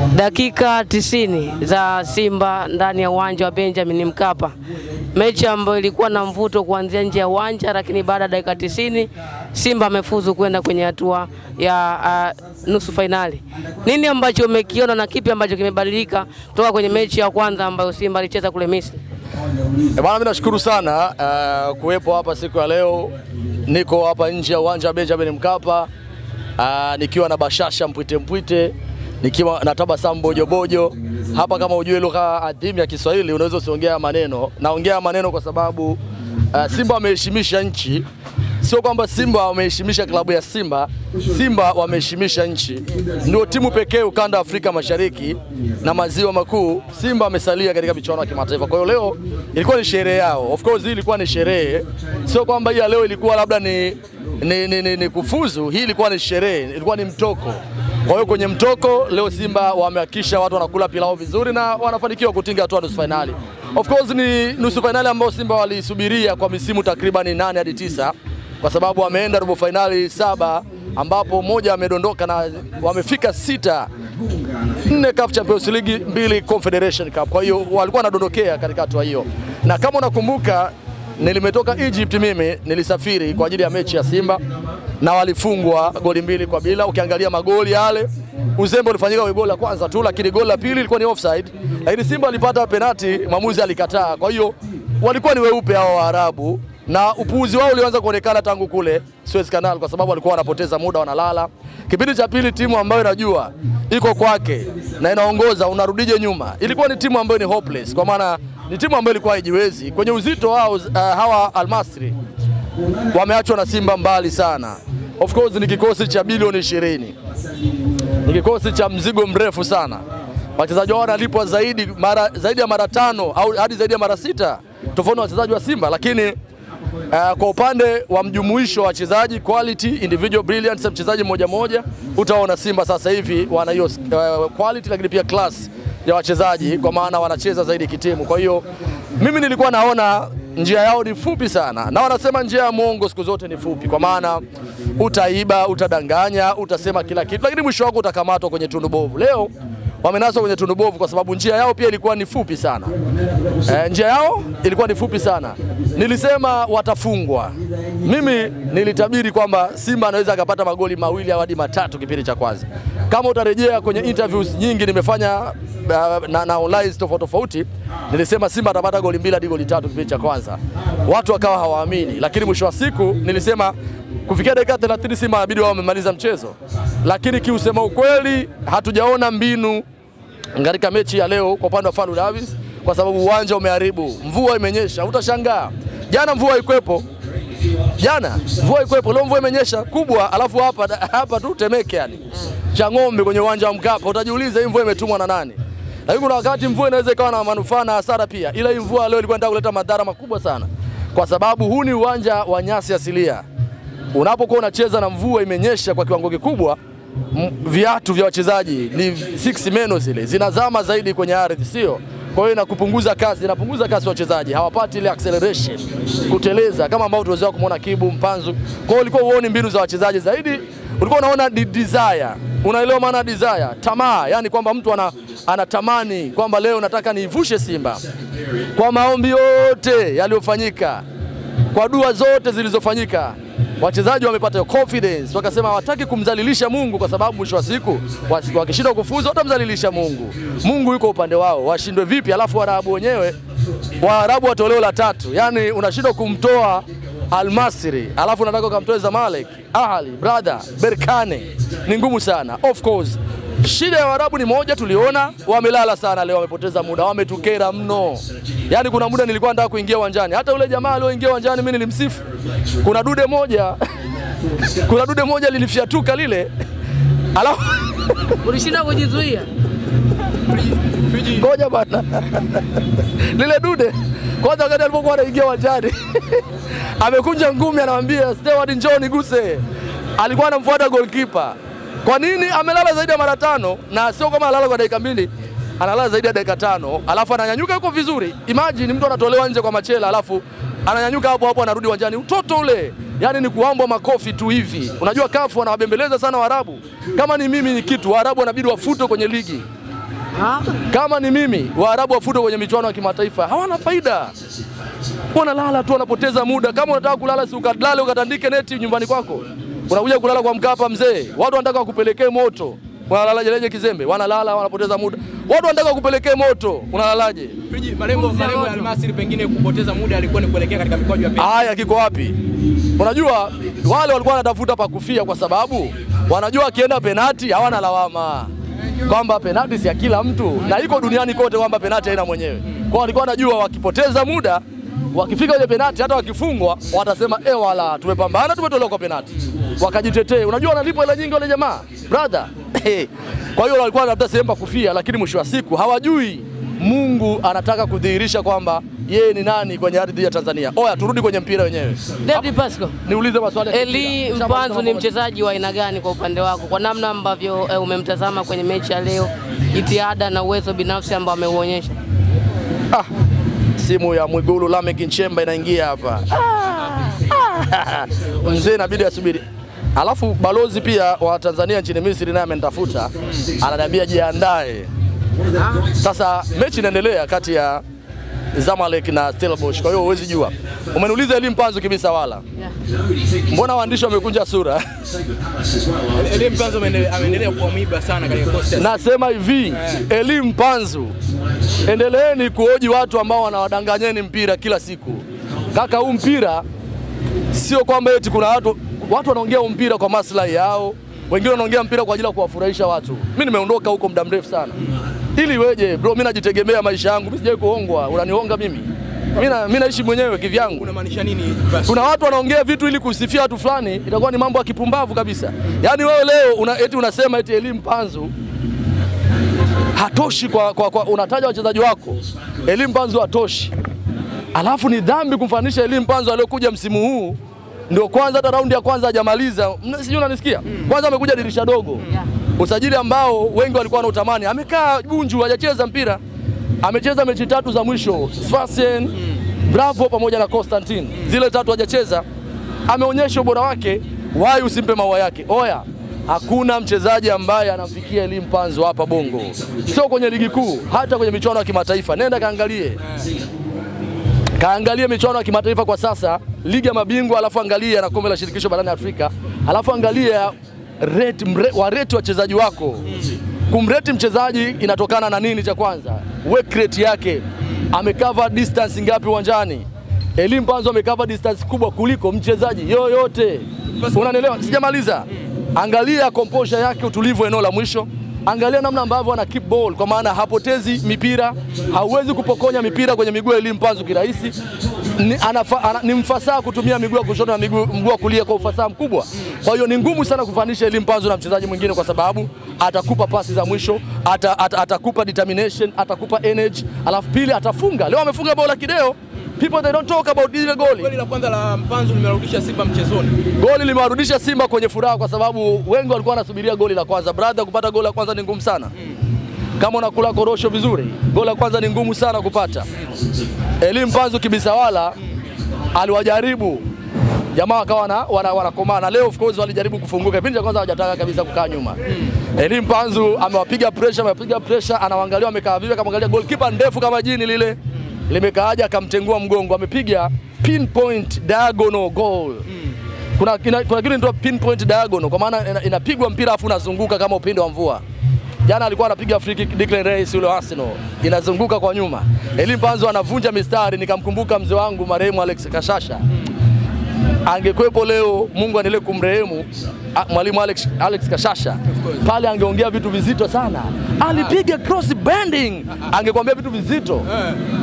Dakika 90 za Simba ndani ya uwanja wa Benjamin Mkapa. Mechi ambayo ilikuwa na mvuto kuanzia nje ya uwanja, lakini baada ya dakika 90 Simba amefuzu kwenda kwenye hatua ya nusu finali. Nini ambacho umekiona na kipi ambacho kimebadilika kutoka kwenye mechi ya kwanza ambayo Simba alicheza kule Misri? Bwana, mimi nashukuru sana kuwepo hapa siku ya leo. Niko hapa nje ya uwanja wa Benjamin Mkapa, nikiwa na bashasha mpwite, nikiwa na tabasamu bojo. Hapa kama ujue lugha adhimu ya Kiswahili unaweza usiongea maneno. Naongea maneno kwa sababu Simba wameheshimisha nchi. Sio kwamba Simba wameheshimisha klabu ya Simba, Simba wameheshimisha nchi. Ndio timu pekee ukanda wa Afrika Mashariki na Maziwa Makuu Simba amesalia katika michuano ya kimataifa. Kwa hiyo leo ilikuwa ni sherehe yao. Of course hii ilikuwa ni sherehe. Sio kwamba hii leo ilikuwa labda ni kufuzu, hii ilikuwa ni sherehe, ilikuwa ni mtoko. Kwa hiyo kwenye mtoko leo Simba wamehakikisha watu wanakula pilau vizuri na wanafanikiwa kutinga hatua nusu finali. Of course ni nusu finali ambayo Simba walisubiria kwa misimu takriban 8 hadi 9, kwa sababu wameenda robo finali 7 ambapo moja amedondoka na wamefika 6, 4 CAF Champions League, 2 Confederation Cup. Kwa hiyo walikuwa wanadondokea katika hatua hiyo. Na kama unakumbuka nilimetoka Egypt, mimi nilisafiri kwa ajili ya mechi ya Simba na walifungwa goli 2-0. Ukiangalia magoli yale, uzembe ulifanyika kwa goli la kwanza tu, lakini goli la pili ilikuwa ni offside. Lakini Simba alipata penalti, mwamuzi alikataa. Kwa hiyo walikuwa ni weupe hao Waarabu, na upuuzi wao ulianza kuonekana tangu kule Suez Canal, kwa sababu walikuwa wanapoteza muda, wanalala. Kipindi cha pili timu ambayo inajua iko kwake na inaongoza, unarudije nyuma? Ilikuwa ni timu ambayo ni hopeless, kwa maana ni timu ambayo ilikuwa haijiwezi. Kwenye uzito wao hawa Al-Masry wameachwa na Simba mbali sana. Of course ni kikosi cha bilioni 20. Ni kikosi cha mzigo mrefu sana. Wachezaji wao wanalipwa zaidi ya mara 5 au hadi zaidi ya mara 6 tofauti na wachezaji wa Simba, lakini kwa upande wa mjumuisho wa wachezaji, quality, individual brilliance ya mchezaji mmoja, utaona Simba sasa hivi wana hiyo quality, lakini pia class ya wachezaji, kwa maana wanacheza zaidi kitimu. Kwa hiyo mimi nilikuwa naona njia yao ni fupi sana, na wanasema njia ya mwongo siku zote ni fupi, kwa maana utaiba, utadanganya, utasema kila kitu, lakini mwisho wako utakamatwa kwenye tundu bovu. Leo wamenaswa kwenye tundu bovu kwa sababu njia yao pia ilikuwa ni fupi sana. Njia yao ilikuwa ni fupi sana. Nilisema watafungwa. Mimi nilitabiri kwamba Simba anaweza akapata magoli 2 hadi 3 kipindi cha kwanza. Kama utarejea kwenye interviews nyingi nimefanya na online tofauti, nilisema Simba atapata goli 2 hadi goli 3 kipindi cha kwanza. Watu wakawa hawaamini, lakini mwisho wa siku nilisema kufikia dakika 30 Simba inabidi wao wamemaliza mchezo. Lakini kiusema ukweli hatujaona mbinu katika mechi ya leo kwa upande wa FAR Davis, kwa sababu uwanja umeharibu. Mvua imenyesha, utashangaa. Jana mvua haikuepo. Leo mvua imenyesha kubwa, alafu hapa tu Temeke yani. Cha ng'ombe kwenye uwanja wa Mkapa. Utajiuliza hii mvua imetumwa na nani? Lakini kuna wakati mvua inaweza ikawa na manufaa na hasara pia. Ila hii mvua leo ilikuwa inataka kuleta madhara makubwa sana. Kwa sababu huu ni uwanja wa nyasi asilia. Unapokuwa unacheza na mvua imenyesha kwa kiwango kikubwa, viatu vya wachezaji ni 6 meno zile zinazama zaidi kwenye ardhi, sio? Kwa hiyo inapunguza kasi wachezaji, hawapati ile acceleration, kuteleza kama ambao tuweza kumuona Kibu, Mpanzu. Kwa hiyo ulikuwa uone mbinu za wachezaji zaidi, ulikuwa unaona desire. Unaelewa maana desire? Tamaa, yani kwamba mtu anatamani kwamba leo nataka niivushe Simba. Kwa maombi yote yaliyofanyika, kwa dua zote zilizofanyika, wachezaji wamepata confidence, wakasema hawataki kumdhalilisha Mungu, kwa sababu mwisho wa siku wakishinda kufuzu watamdhalilisha Mungu. Mungu yuko upande wao, washindwe vipi? Alafu Waarabu wenyewe, Waarabu watoleo la 3. Yani unashindwa kumtoa Al-Masry, alafu unataka kumtoa Zamalek, Ahli, brother, Berkane. Ni ngumu sana. Of course shida ya Waarabu ni moja, tuliona wamelala sana leo, wamepoteza muda, wametukera mno. Yani kuna muda nilikuwa nataka kuingia uwanjani. Hata ule jamaa alioingia uwanjani mimi nilimsifu. Kuna dude moja lilifyatuka lile. Alafu ulishinda kujizuia. Ngoja bana. Lile dude kwanza wakati alipokuwa anaingia uwanjani amekunja ngumi, anamwambia Steward njoo niguse. Alikuwa anamfuata goalkeeper. Kwa nini amelala zaidi ya mara 5? Na sio kama analala kwa dakika 2, analala zaidi ya dakika 5, alafu ananyanyuka yuko vizuri. Imagine mtu anatolewa nje kwa machela, alafu ananyanyuka hapo anarudi uwanjani. Utoto ule. Yani ni kuambwa makofi tu hivi. Unajua CAF wanawabembeleza sana Waarabu. Kama ni mimi ni kitu, Waarabu wanabidi wafutwe kwenye ligi. Kama ni mimi, Waarabu wafutwe kwenye michuano ya kimataifa. Hawana faida. Wanalala tu, wanapoteza muda. Kama unataka kulala, si ukalale ukatandike neti nyumbani kwako. Unakuja kulala kwa Mkapa mzee. Watu wanataka wakupelekee moto. Unalalaje kizembe? Wanalala, wanapoteza muda. Watu wanataka wakupelekee moto. Unalalaje? Malengo ya Almasri pengine kupoteza muda alikuwa ni kuelekea katika mikwaju ya penalti. Haya, kiko wapi? Unajua wale walikuwa wanatafuta pa kufia kwa sababu wanajua akienda penalti hawana lawama. Kwamba penalti si ya kila mtu na iko duniani kote kwamba penalti haina mwenyewe. Kwa walikuwa wanajua wakipoteza muda, wakifika ile penalti hata wakifungwa watasema wala tumepambana tumetolewa kwa penalti. Wakajitetee. Unajua wanalipwa hela nyingi wale jamaa. Brother. Kwa hiyo walikuwa wanatafuta sehemu pa kufia, lakini mwisho wa siku hawajui Mungu anataka kudhihirisha kwamba yeye ni nani kwenye ardhi ya Tanzania. Oya, turudi kwenye mpira wenyewe. David Pasco, niulize maswali. Eli Mpanzu ni mchezaji wa aina gani kwa upande wako? Kwa namna ambavyo umemtazama kwenye mechi ya leo, jitihada na uwezo binafsi ambao ameuonyesha. Simu ya Mwigulu Lameck Nchemba inaingia hapa. Mzee inabidi asubiri. Alafu balozi pia wa Tanzania nchini Misri naye amenitafuta. Ananiambia jiandae. Sasa mechi inaendelea kati ya Zamalek na Stellenbosch. Kwa hiyo huwezi jua. Umeniuliza Eli Mpanzu kibisa wala. Mbona waandishi wamekunja sura? Eli Mpanzu ameendelea kuwa mwiba sana katika kosti. Nasema hivi, Eli Mpanzu, endeleeni kuhoji watu ambao wanawadanganyeni mpira kila siku. Kaka, huu mpira sio kwamba eti kuna watu wanaongea mpira kwa maslahi yao, wengine wanaongea mpira kwa ajili ya kuwafurahisha watu. Mimi nimeondoka huko muda mrefu sana. Ili weje bro, mimi najitegemea maisha yangu, mimi sijawahi kuhongwa. Unanihonga mimi? Mimi naishi mwenyewe kivyangu. Unamaanisha nini? Kuna watu wanaongea vitu ili kusifia watu fulani, itakuwa ni mambo ya kipumbavu kabisa. Yaani wewe leo eti unasema eti Eli Mpanzu hatoshi kwa unataja wachezaji wako. Eli Mpanzu hatoshi. Alafu ni dhambi kumfanisha Eli Mpanzu aliyokuja msimu huu ndio kwanza hata raundi ya kwanza hajamaliza. Sijui unanisikia? Kwanza amekuja dirisha dogo. Usajili ambao wengi walikuwa wanautamani. Amekaa Bunju hajacheza mpira. Amecheza mechi 3 za mwisho. Sfaxien, Bravo pamoja na Constantine. Zile 3 hajacheza. Ameonyesha ubora wake. Why usimpe maua yake? Oya, hakuna mchezaji ambaye anamfikia Eli Mpanzu hapa Bongo. Sio kwenye ligi kuu, hata kwenye michuano ya kimataifa. Nenda kaangalie. Kaangalia michuano ya kimataifa kwa sasa, ligi ya mabingwa, alafu angalia na kombe la shirikisho barani Afrika, alafu angalia rate wachezaji wako. Kumrate mchezaji inatokana na nini? Cha kwanza, work rate yake. Amecover distance ngapi uwanjani? Eli Mpanzu amecover distance kubwa kuliko mchezaji yoyote. Unanielewa? Sijamaliza. Angalia composure yake, utulivu eneo la mwisho. Angalia namna ambavyo ana keep ball, kwa maana hapotezi mipira, hauwezi kupokonya mipira kwenye miguu ya Eli Mpanzu kirahisi. Ni mfasaha kutumia miguu ya kushoto na mguu wa kulia kwa ufasaha mkubwa. Kwa hiyo ni ngumu sana kufanisha Eli Mpanzu na mchezaji mwingine, kwa sababu atakupa pasi za mwisho, atakupa determination, atakupa energy, alafu pili atafunga. Leo amefunga bao la kideo. People they don't talk about ile goli. Goli la kwanza la Mpanzu limerudisha Simba mchezoni. Goli limewarudisha Simba kwenye furaha, kwa sababu wengi walikuwa wanasubiria goli la kwanza. Brother, kupata goli la kwanza ni ngumu sana. Kama unakula korosho vizuri, goli la kwanza ni ngumu sana kupata. Eli Mpanzu kibisawala aliwajaribu. Jamaa wakawa wanakomana. Leo of course walijaribu kufunguka. Kipindi cha kwanza hawajataka kabisa kukaa nyuma. Eli Mpanzu amewapiga pressure, anawaangalia wamekaa vipi, akamwangalia goalkeeper ndefu kama jini lile. Limekaaja akamtengua mgongo, amepiga pinpoint diagonal goal. Kuna kitu inaitwa pinpoint diagonal, kwa maana inapigwa mpira afu unazunguka kama upinde wa mvua. Jana alikuwa anapiga free kick Declan Rice yule Arsenal, inazunguka kwa nyuma. Eli Mpanzu anavunja mistari, nikamkumbuka mzee wangu marehemu Alex Kashasha. Angekuepo leo, Mungu aendelee kumrehemu, mwalimu Alex Kashasha. Pale angeongea vitu vizito sana. Alipiga cross bending, angekwambia vitu vizito.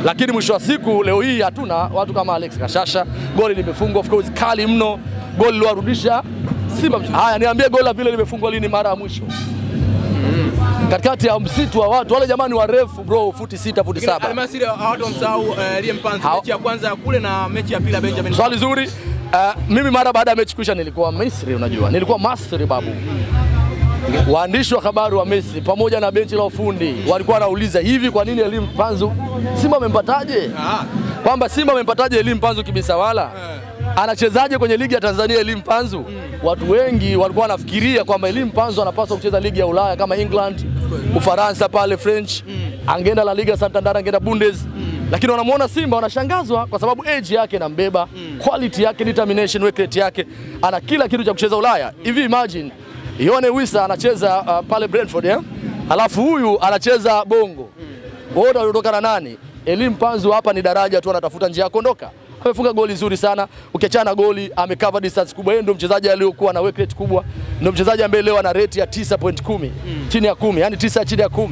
Lakini mwisho wa siku leo hii hatuna watu kama Alex Kashasha. Goli limefungwa of course kali mno. Goli liwarudisha Simba. Haya, niambie goli la vile limefungwa lini mara ya mwisho? Katikati ya msitu wa watu wale, jamani warefu bro, futi 6 futi 7. Almasri hawatu wamsahau Eli Mpanzu mechi ya kwanza kule na mechi ya pili ya Benjamin. Swali zuri. Mimi mara baada ya mechi kuisha nilikuwa Misri, unajua. Nilikuwa Masri babu. Waandishi wa habari wa Misri pamoja na benchi la ufundi walikuwa wanauliza hivi, kwa nini Eli Mpanzu Simba amempataje? Kwamba Simba amempataje Eli Mpanzu kibisawala? Anachezaje kwenye ligi ya Tanzania Eli Mpanzu? Watu wengi walikuwa wanafikiria kwamba Eli Mpanzu anapaswa kucheza ligi ya Ulaya kama England, Ufaransa pale French, angeenda La Liga Santander, angeenda Bundes. Lakini wanamuona Simba wanashangazwa kwa sababu age yake inambeba, quality yake, determination, work rate yake, ana kila kitu cha kucheza Ulaya. Hivi imagine Yone Wissa anacheza pale Brentford alafu huyu anacheza Bongo. Wote wanatoka na nani? Elie Mpanzu hapa ni daraja tu, anatafuta njia ya kuondoka. Amefunga goli nzuri sana. Ukiachana goli, amecover distance kubwa. Yeye ndio mchezaji aliyokuwa na work rate kubwa. Ndio mchezaji ambaye leo ana rate ya 9.10, chini ya 10, yani 9 chini ya 10.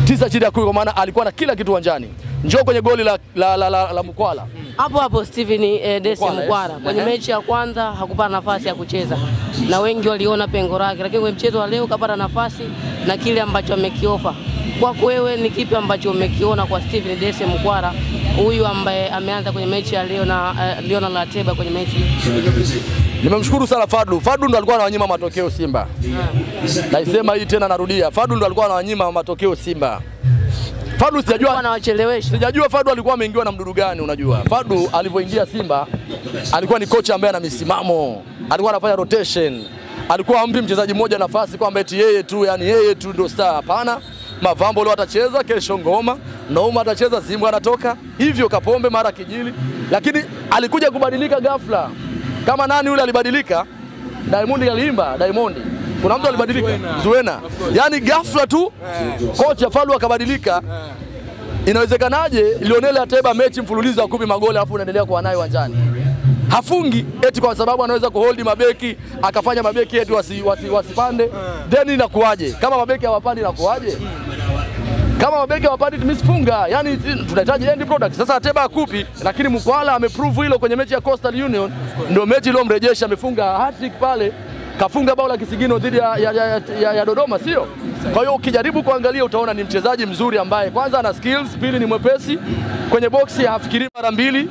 9 chini ya 10 kwa maana alikuwa na kila kitu uwanjani. Njoo kwenye goli la Mkwala. Hapo Steven Dese Mkwala kwenye mechi ya kwanza hakupata nafasi ya kucheza na wengi waliona pengo lake, lakini kwenye mchezo wa leo kapata nafasi na kile ambacho amekiofa. Kwako wewe ni kipi ambacho umekiona kwa Steven Dese Mkwala huyu ambaye ameanza kwenye mechi ya leo na Leonard Ateba kwenye mechi? Nimemshukuru sana Fadlu. Fadlu ndo alikuwa anawanyima matokeo Simba. Naisema hii tena narudia. Fadlu ndo alikuwa anawanyima matokeo Simba. Fadlu sijajua Fadlu alikuwa ameingiwa na mdudu gani unajua. Fadlu alivyoingia Simba alikuwa ni kocha ambaye ana misimamo. Alikuwa anafanya rotation. Alikuwa hampi mchezaji mmoja nafasi kwamba eti yeye tu, yani yeye tu ndio star. Hapana. Mavambo leo atacheza, kesho Ngoma, Nouma atacheza, Zimbwe anatoka. Hivyo Kapombe mara Kijili. Lakini alikuja kubadilika ghafla. Kama nani yule alibadilika? Diamond aliimba, Diamond. Kuna mtu alibadilika? Zuena. Yaani ghafla tu kocha Fadlu akabadilika. Inawezekanaje Lionel Ateba mechi mfululizo akupi magoli alafu unaendelea kuwa naye uwanjani? Hafungi eti kwa sababu anaweza kuhold mabeki, akafanya mabeki eti wasipande. Then inakuaje? Kama mabeki hawapandi inakuaje? Kama mabeki hawapandi tumesifunga. Yaani tunahitaji end product. Sasa Ateba akupi, lakini Mkwala ameprove hilo kwenye mechi ya Coastal Union. Ndio mechi iliyomrejesha, amefunga hat-trick pale. Kafunga bao la kisigino dhidi ya Dodoma, sio? Kwa hiyo ukijaribu kuangalia utaona ni mchezaji mzuri ambaye kwanza ana skills, pili ni mwepesi. Kwenye boxi hafikiri mara mbili,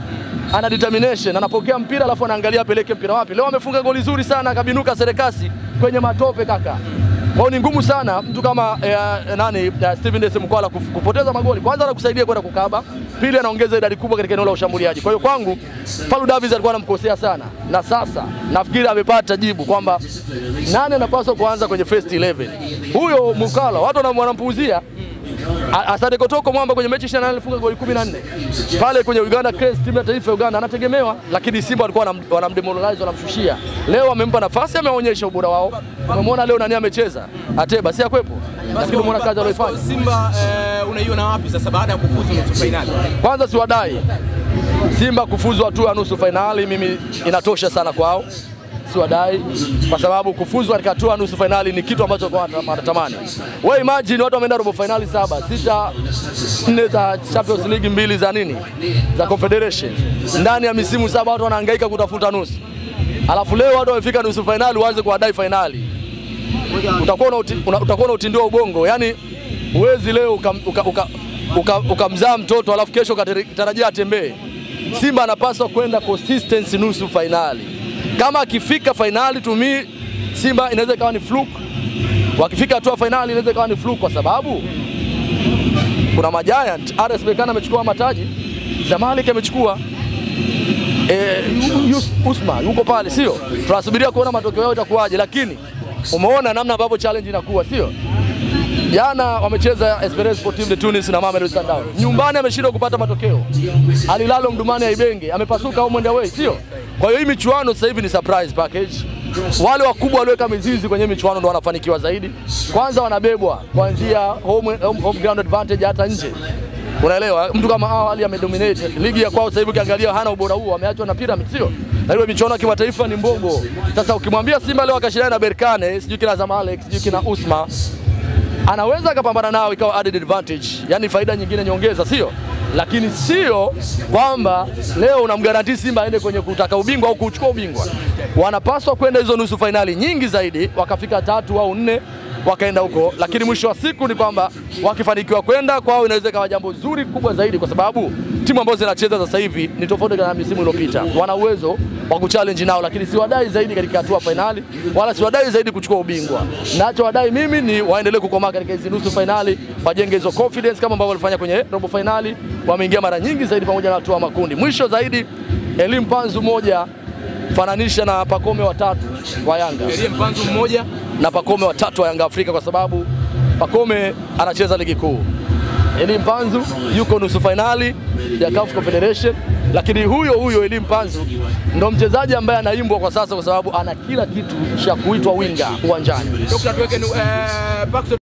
ana determination, anapokea mpira alafu anaangalia apeleke mpira wapi. Leo amefunga goli zuri sana, akabinuka Serekasi kwenye matope kaka. Kwa hiyo ni ngumu sana mtu kama Steven Dese Mkwala kupoteza magoli. Kwanza anakusaidia kwenda kukaba, pili anaongeza idadi kubwa katika eneo la ushambuliaji. Kwa hiyo kwangu Fadlu Davids alikuwa anamkosea sana. Na sasa nafikiri amepata jibu kwamba nani anapaswa kuanza kwenye first 11. Huyo Mkwala watu wanampuuzia. Asante Kotoko Mwamba kwenye mechi 28 alifunga goli 14. Pale kwenye Uganda Cranes, timu ya taifa ya Uganda, anategemewa, lakini Simba walikuwa wanamdemoralize, wanamshushia. Leo amempa nafasi, ameonyesha ubora wao. Umemwona leo nani amecheza? Ateba si akwepo. Lakini umeona kazi aliyofanya. Simba unaiona wapi sasa baada ya kufuzu nusu finali? Kwanza siwadai. Simba kufuzu hatua ya nusu finali mimi inatosha sana kwao. Siwadai kwa sababu kufuzu katika hatua nusu finali ni kitu ambacho kwa wanatamani. Wewe imagine watu wameenda robo finali 7, 6, 4 za Champions League, 2 za nini? Za Confederation. Ndani ya misimu 7 watu wanahangaika kutafuta nusu. Alafu leo watu wamefika nusu finali waanze kuwadai finali. Utakuwa na utindio ubongo. Yaani uwezi leo ukamzaa mtoto alafu kesho ukatarajia atembee. Simba anapaswa kwenda consistency nusu finali. Kama akifika finali tumi Simba inaweza ikawa ni fluke. Wakifika hatua finali inaweza ikawa ni fluke kwa sababu kuna majiant. RS Berkane amechukua mataji, Zamalek amechukua, Usma yuko pale, sio? Tunasubiria kuona matokeo yao itakuwaje, lakini umeona namna ambavyo challenge inakuwa, sio? Jana wamecheza Esperance Sportive de Tunis na Mamelodi Sundowns. Nyumbani ameshindwa kupata matokeo. Al Hilal Omdurman ya Ibenge amepasuka home and away, sio? Kwa hiyo hii michuano sasa hivi ni surprise package. Wale wakubwa walioweka mizizi kwenye michuano ndio wanafanikiwa zaidi. Kwanza wanabebwa kuanzia home ground advantage hata nje. Unaelewa? Mtu kama Ahly amedominate ligi ya kwao sasa hivi, ukiangalia hana ubora huo, ameachwa na Pyramid, sio? Na hiyo michuano ya kimataifa ni mbogo. Sasa ukimwambia Simba leo akashindana na Berkane, sijui kina Zamalek, sijui kina Usma, anaweza akapambana nao ikawa added advantage, yani faida nyingine nyongeza, sio? Lakini sio kwamba leo unamgarantii Simba aende kwenye kutaka ubingwa au kuchukua ubingwa. Wanapaswa kwenda hizo nusu finali nyingi zaidi, wakafika 3 au 4 wakaenda huko, lakini mwisho wa siku ni kwamba wakifanikiwa kwenda kwao inaweza ikawa jambo zuri kubwa zaidi, kwa sababu timu ambazo zinacheza sasa hivi ni tofauti na misimu iliyopita. Wana uwezo wa kuchallenge nao, lakini siwadai zaidi katika hatua finali, wala siwadai zaidi kuchukua ubingwa. Nachowadai mimi ni waendelee kukomaa katika hizo nusu finali, wajenge hizo confidence kama ambavyo walifanya kwenye robo finali, wameingia mara nyingi zaidi pamoja na hatua makundi. Mwisho zaidi Elie Mpanzu moja fananisha na Pacome watatu wa Yanga. Elie Mpanzu mmoja na Pacome watatu wa Yanga Afrika, kwa sababu Pacome anacheza ligi kuu. Elie Mpanzu yuko nusu finali ya CAF Confederation, lakini huyo Elie Mpanzu ndo mchezaji ambaye anaimbwa kwa sasa kwa sababu ana kila kitu cha kuitwa winga uwanjani.